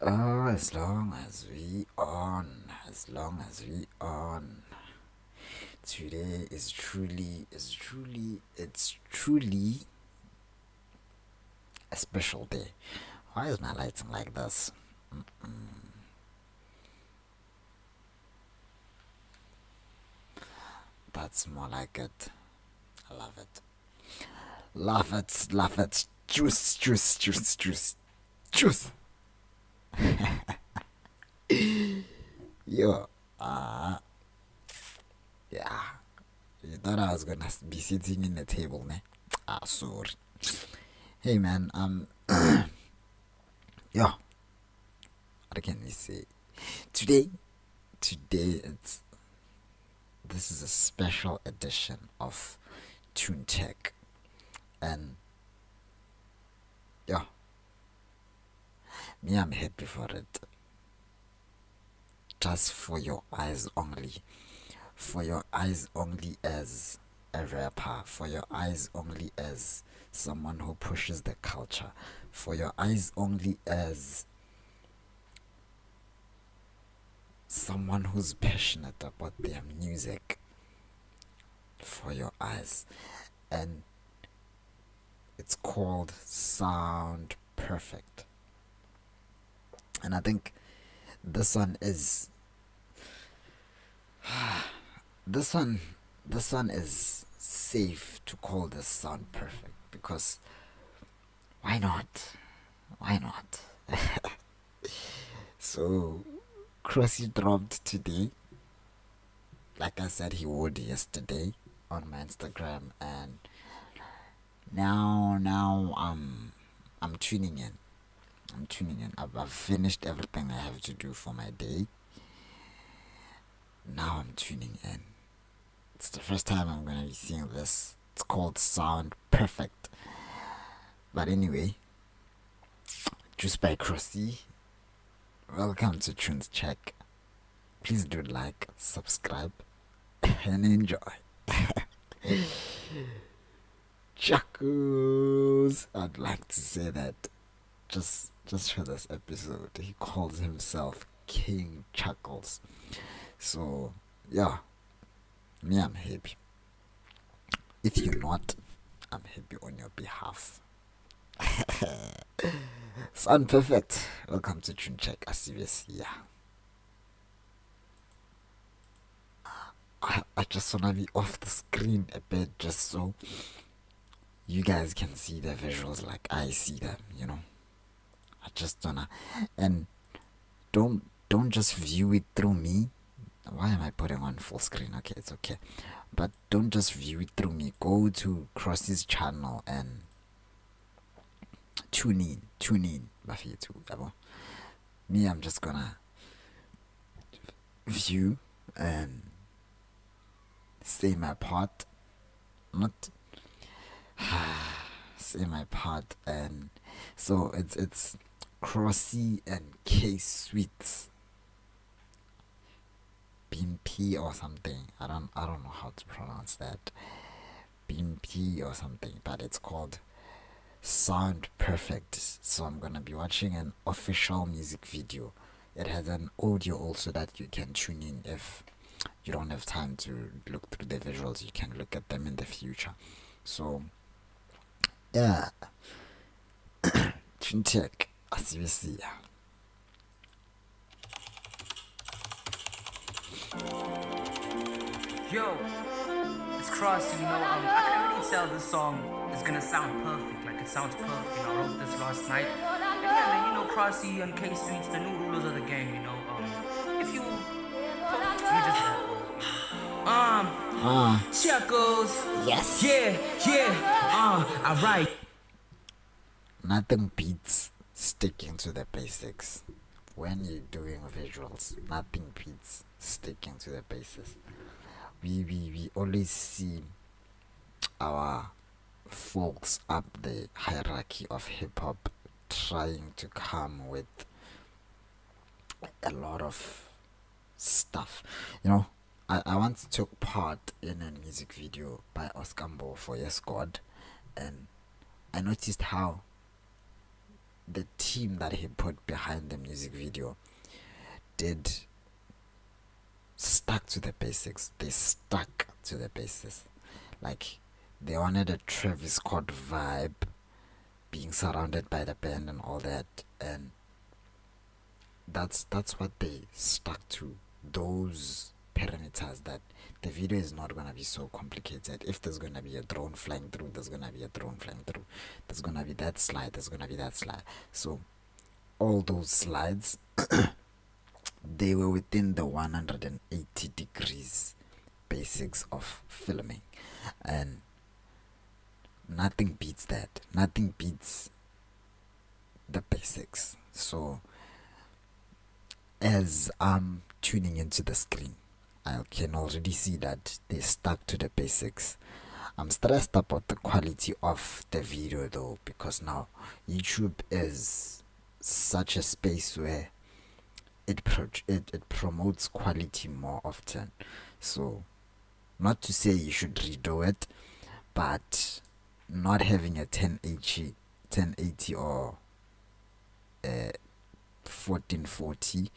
Oh, as long as we on, as long as we on. Today it's truly a special day. Why is my lighting like this? That's more like it. I love it. Love it. Juice, juice, juice, juice, juice. Yo, yeah. You thought I was gonna be sitting in the table, ne? Sorry. Hey, man. Yo, what can we say? Today, it's this is a special edition of Tune Check, and yeah, me, I'm happy for it. Just for your eyes only, for your eyes only as a rapper, for your eyes only as someone who pushes the culture, for your eyes only as someone who's passionate about their music, for your eyes. And it's called Sound Perfect. And I think this one is this one is safe to call this Sound Perfect, because why not? Why not? So Croosee dropped today, like I said he would yesterday, on my Instagram, and now I'm tuning in. I've finished everything I have to do for my day. Now I'm tuning in. It's the first time I'm gonna be seeing this. It's called Sound Perfect. But anyway, just by CrossEE. Welcome to Tunes Check. Please do like, subscribe, and enjoy. Chuckles. I'd like to say that just for this episode, he calls himself King Chuckles. So yeah, me, I'm happy. If you're not, I'm happy on your behalf. Sound Perfect. Welcome to Tune Check. Yeah. I just wanna be off the screen a bit, just so you guys can see the visuals like I see them. I just wanna, and don't just view it through me. Why am I putting on full screen? Okay, it's okay. But don't just view it through me. Go to CrossEE's channel and tune in. Me, I'm just gonna view and say my part. Not say my part. And so it's CrossEE and K Sweets. P or something. I don't know how to pronounce that. P or something, but it's called Sound Perfect. So I'm gonna be watching an official music video. It has an audio also that you can tune in if you don't have time to look through the visuals. You can look at them in the future. So yeah, tune check. See. Yo, it's CrossEE, I can already tell this song is gonna sound perfect, like it sounds perfect, I wrote this last night. And yeah, man, CrossEE and K Sweets, the new rulers of the game, if you, let me just, Chuckles, Yes. alright. Nothing beats sticking to the basics. When you're doing visuals, nothing beats sticking to the basics. We always see our folks up the hierarchy of hip hop trying to come with a lot of stuff. I once took part in a music video by Oscar Mbo for Yes God, and I noticed how the team that he put behind the music video did stuck to the basics. They stuck to the basics. Like, they wanted a Travis Scott vibe, being surrounded by the band and all that, and that's what they stuck to. Those parameters, that the video is not gonna be so complicated. If there's gonna be a drone flying through, there's gonna be a drone flying through. There's gonna be that slide, there's gonna be that slide. So all those slides they were within the 180 degrees basics of filming, and nothing beats that. Nothing beats the basics. So as I'm tuning into the screen, I can already see that they stuck to the basics. I'm stressed about the quality of the video though, because now YouTube is such a space where it promotes quality more often. So not to say you should redo it, but not having a 1080 or 1440,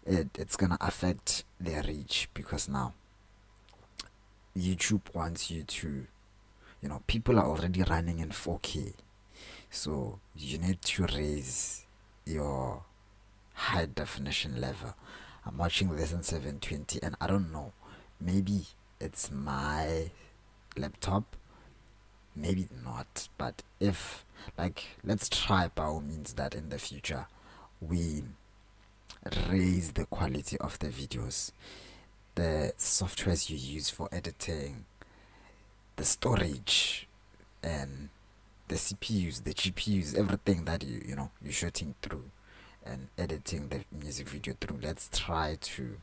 it's gonna affect their reach, because now YouTube wants you to, people are already running in 4K, so you need to raise your high definition level. I'm watching this in 720, and I don't know, maybe it's my laptop, maybe not, but if, let's try by all means that in the future we raise the quality of the videos, the softwares you use for editing, the storage, and the CPUs, the GPUs, everything that you're shooting through and editing the music video through. Let's try to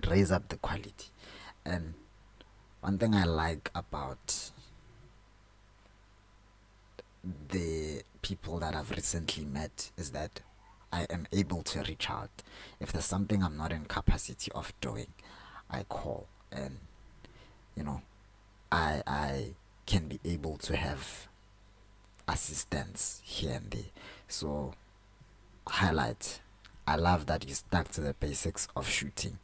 raise up the quality. And one thing I like about the people that I've recently met is that I am able to reach out. If there's something I'm not in capacity of doing, I call, and I can be able to have assistance here and there. So highlight, I love that you stuck to the basics of shooting.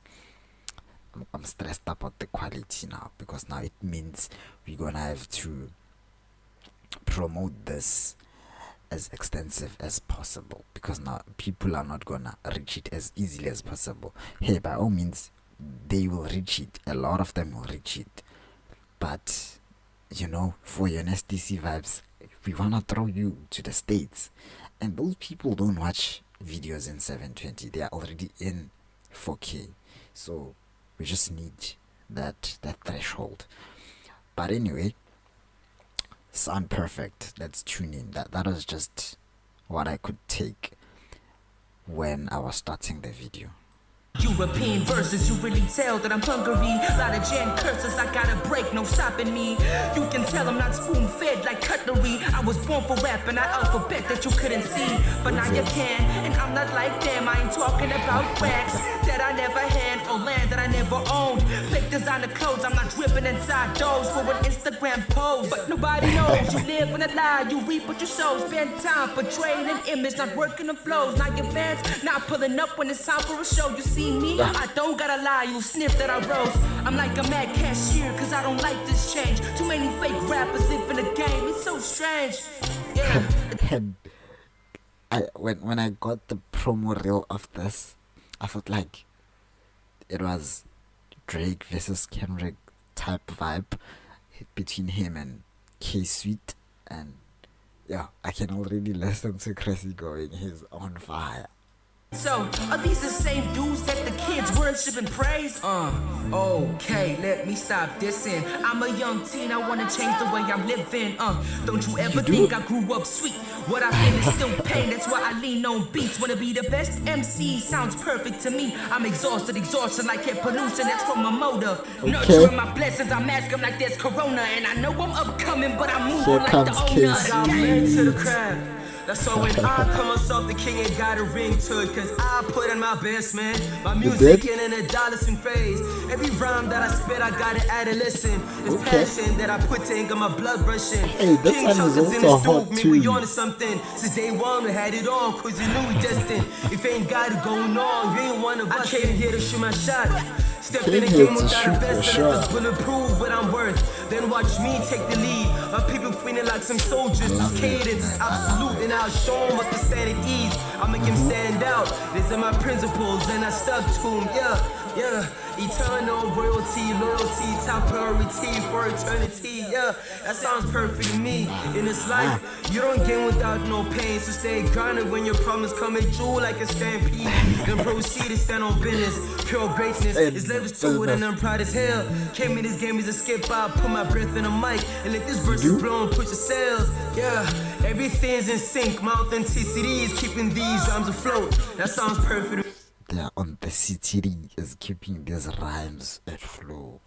I'm stressed about the quality now, because now it means we're gonna have to promote this as extensive as possible, because now people are not gonna reach it as easily as possible. Hey, by all means, they will reach it. A lot of them will reach it, but for your NSTC vibes, we wanna throw you to the States, and those people don't watch videos in 720. They are already in 4K, so we just need that threshold. But anyway, sound perfect. Let's tune in. That was just what I could take when I was starting the video. European verses, you really tell that I'm hungry. Lot of Jan curses, I gotta break, no stopping me. You can tell I'm not spoon-fed like cutlery. I was born for rap and I alphabet that you couldn't see, but now you can, and I'm not like them. I ain't talking about racks that I never had or land that I never owned. Fake designer clothes, I'm not dripping inside those for an Instagram post. But nobody knows you live in a lie, you reap what you sow. Spend time portraying an image, not working the flows. Now your fans not pulling up when it's time for a show. You see me, I don't gotta lie, you sniff that I rose. I'm like a mad cashier, cause I don't like this change. Too many fake rappers live in the game, it's so strange. Yeah. When I got the promo reel of this, I felt like it was Drake versus Kendrick type vibe between him and K-Sweet, and yeah, I can already listen to Croosee going, he's on fire. So, are these the same dudes that the kids worship and praise? Okay, let me stop dissing. I'm a young teen, I wanna change the way I'm living. Don't you ever think I grew up sweet? What I feel is still pain, that's why I lean on beats. Wanna be the best MC, sounds perfect to me. I'm exhausted, exhaustion like air pollution, that's from my motor. Nurturing my blessings, I mask them like there's corona. And I know I'm upcoming, but I'm moving like the owner. I'm married to the craft. That's so when I call myself the king, ain't got a ring to it. Cause I put in my best, man. My music ain't in a dollar-cent phase. Every rhyme that I spit, I got it adolescent. It's passion that I put in, got my blood rushing. Hey, this King one is Chuckles in also the hot stoop, me, too. we on to something. Since day one, we had it on, cause you knew we destined. If ain't got it going on, you ain't one of us. I came here to shoot my shot. Step in the game without a vest, and if it's bulletproof, what I'm worth. Then watch me take the lead. My people feeling like some soldiers. This cadence is absolute, and I'll show them what to stand at ease. I'll make him stand out. These are my principles, and I stuck to them. Yeah. Eternal royalty, loyalty, top priority for eternity. Yeah, that sounds perfect to me. In this life, you don't gain without no pain. So stay grounded when your problems come at you like a stampede. Then proceed to stand on business. Pure greatness is levels to it, and I'm proud as hell. Came in this game as a skip out, put my breath in a mic, and let this verse blow and push the sails. Yeah, everything's in sync. My authenticity is keeping these rhymes afloat. That sounds perfect. Their authenticity is keeping these rhymes at flow.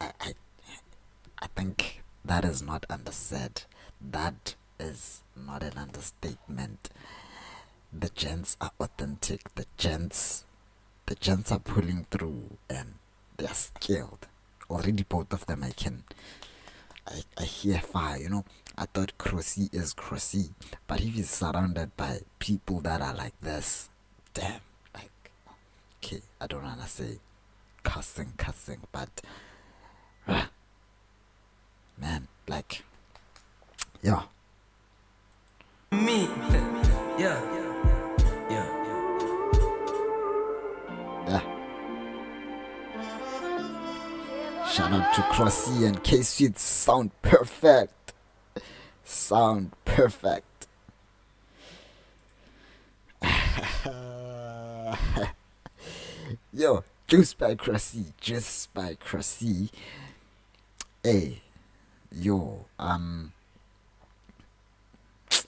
I think that is not undersaid. That is not an understatement. The gents are authentic. The gents are pulling through, and they are skilled. Already both of them I hear fire, you know. I thought Croosee is Croosee, but if he's surrounded by people that are like this, damn, like, okay, I don't wanna say cussing, but man, like, yeah. Me, yeah. Shout out to CrossEE and K-Sweet. Sound perfect. Yo, Juice by CrossEE. Hey, yo,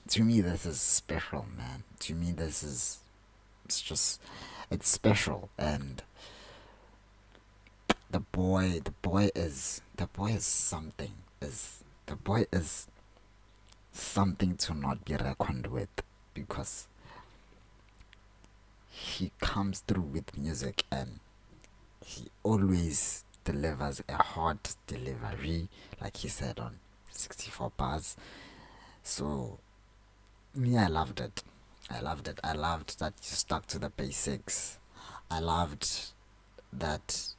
to me this is special, man. To me it's special, and the boy is something. The boy is something to not be reckoned with, because he comes through with music and he always delivers a hot delivery, like he said on 64 bars. So me, I loved it. I loved that you stuck to the basics. I loved that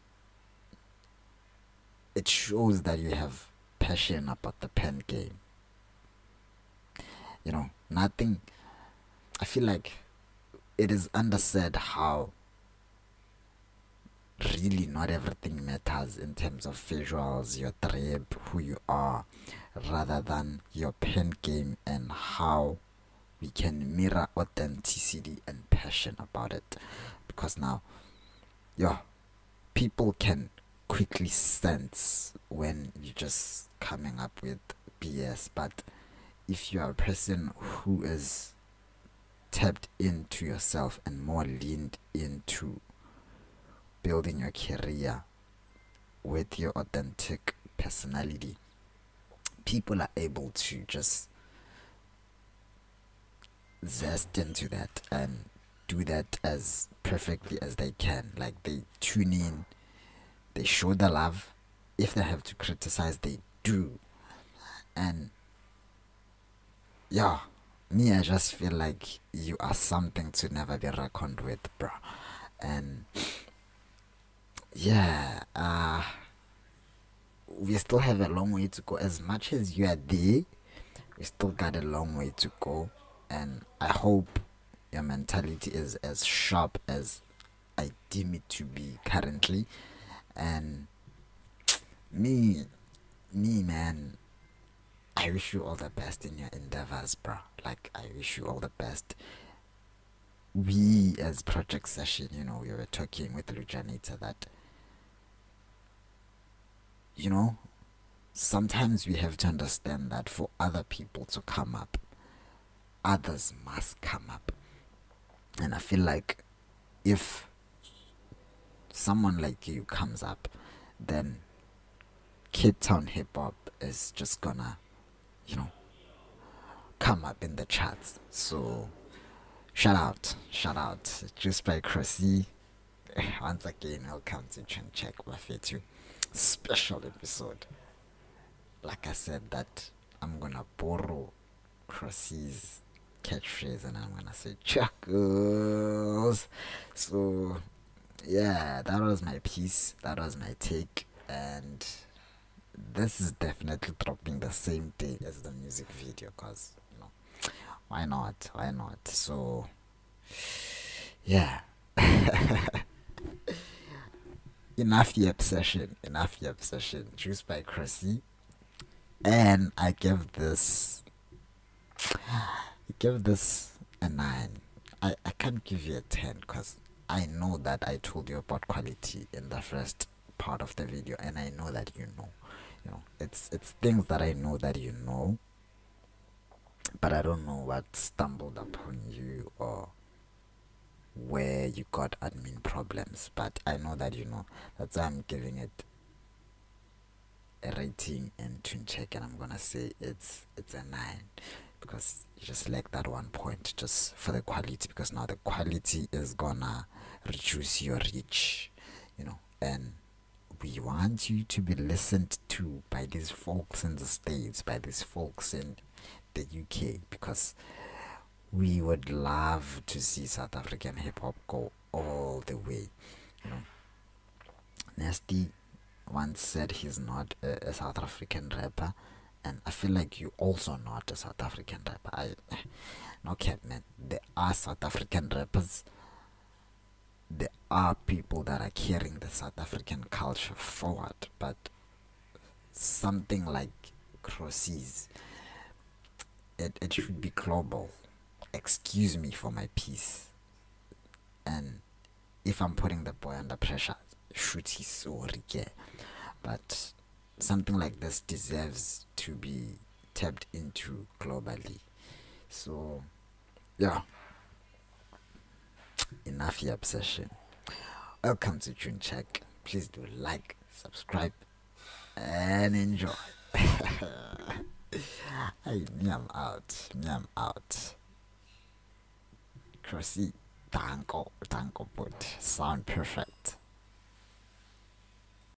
it shows that you have passion about the pen game. You know, nothing. I feel like it is undersaid how really not everything matters in terms of visuals, your trip, who you are, rather than your pen game and how we can mirror authenticity and passion about it. Because now, people can quickly sense when you're just coming up with BS, but if you are a person who is tapped into yourself and more leaned into building your career with your authentic personality, people are able to just zest into that and do that as perfectly as they can. Like, they tune in, they show the love. If they have to criticize, they do. And me, I just feel like you are something to never be reckoned with, bro. And we still have a long way to go. As much as you are there, we still got a long way to go. And I hope your mentality is as sharp as I deem it to be currently. And me, man, I wish you all the best in your endeavors, bro. Like, I wish you all the best. We, as Project Session, we were talking with Lujanita that, sometimes we have to understand that for other people to come up, others must come up. And I feel like if someone like you comes up, then Cape Town hip hop is just gonna, come up in the charts. So shout out, just by Croosee. Once again, welcome to Tune Check Bafetu special episode. Like I said, that I'm gonna borrow Crossee's catchphrase and I'm gonna say Chuckles. So yeah, that was my piece. That was my take, and this is definitely dropping the same day as the music video, cause why not? Why not? So yeah. Enough yep session. Enough yep session. Juice by Croosee. And give this a 9. I can't give you a 10 because I know that I told you about quality in the first part of the video, and I know that it's things that I know that you know, but I don't know what stumbled upon you or where you got admin problems, but I know that you know. That's why I'm giving it a rating in tune check, and I'm gonna say it's a 9 because you just lack that 1 point just for the quality, because now the quality is gonna reduce your reach, and we want you to be listened to by these folks in the States, by these folks in the UK, because we would love to see South African hip hop go all the way. Nasty once said he's not a South African rapper, and I feel like you also not a South African rapper. No cap, man. There are South African rappers. There are people that are carrying the South African culture forward, but something like Crossee's, it should be global. Excuse me for my piece. And if I'm putting the boy under pressure, should he sorry, yeah. But something like this deserves to be tapped into globally. So yeah, enough your obsession. Welcome to Tune Check. Please do like, subscribe, and enjoy. Hey, me I'm out. Me I'm out. Croosee, tango, but sound perfect.